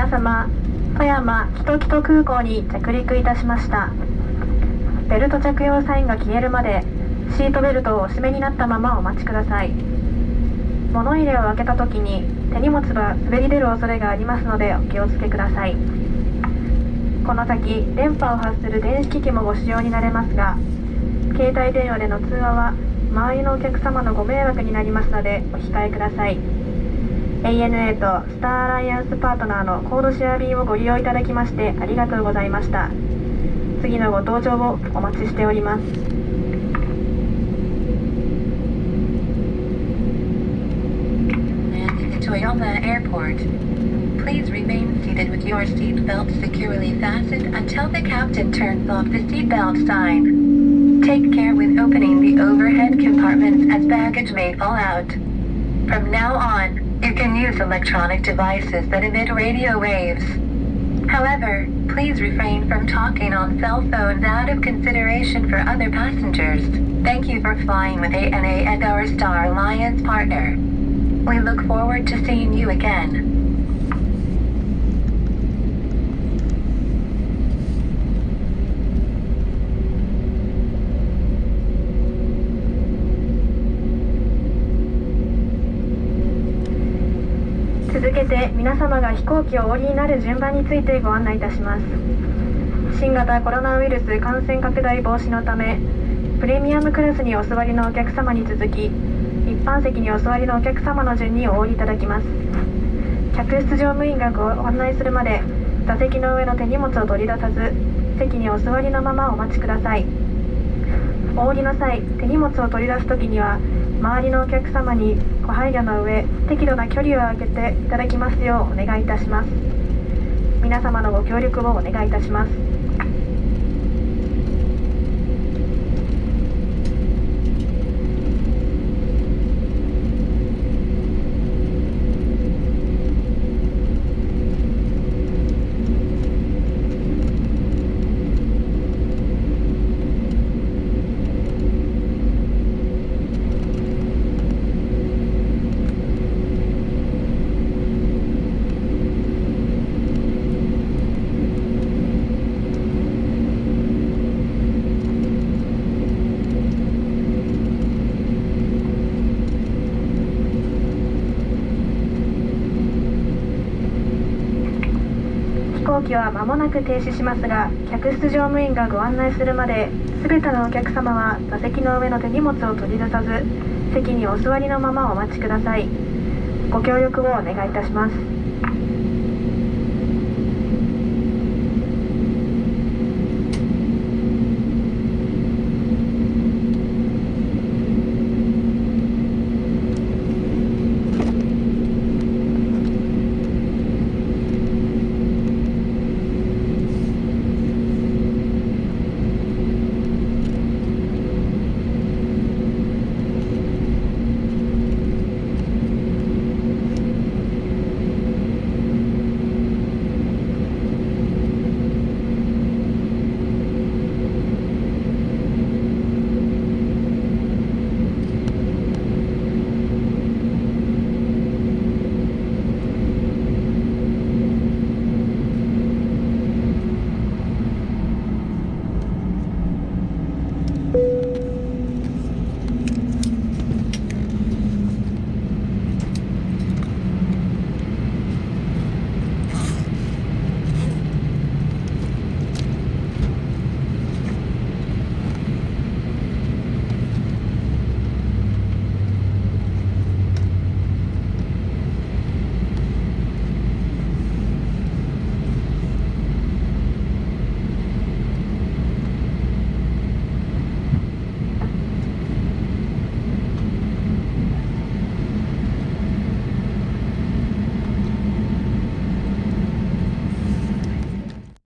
皆様、富山キトキト空港に着陸いたしました。ベルト着用サインが消えるまでシートベルトをお締めになったままお待ちください。物入れを開けた時に手荷物が滑り出る恐れがありますのでお気をつけください。この先電波を発する電子機器もご使用になれますが、携帯電話での通話は周りのお客様のご迷惑になりますのでお控えください。 ANA とスターアライアンスパートナーのコードシェア便をご利用いただきましてありがとうございました。次のご搭乗をお待ちしております。Toyama Airport. Please remain seated with your seatbelt securely fastened until the captain turns off the seatbelt sign. Take care when opening the overhead compartments as baggage may fall out. From now on, you can use electronic devices that emit radio waves. However, please refrain from talking on cell phones out of consideration for other passengers. Thank you for flying with ANA and our Star Alliance partner. We look forward to seeing you again. 続けて皆様が飛行機をお降りになる順番についてご案内いたします。新型コロナウイルス感染拡大防止のため、プレミアムクラスにお座りのお客様に続き、一般席にお座りのお客様の順にお降りいただきます。客室乗務員がご案内するまで座席の上の手荷物を取り出さず、席にお座りのままお待ちください。お降りの際、手荷物を取り出すときには周りのお客様にご配慮の上、適度な距離を空けていただきますようお願いいたします。皆様のご協力をお願いいたします。飛行機は間もなく停止しますが、客室乗務員がご案内するまで、すべてのお客様は座席の上の手荷物を取り出さず、席にお座りのままお待ちください。ご協力をお願いいたします。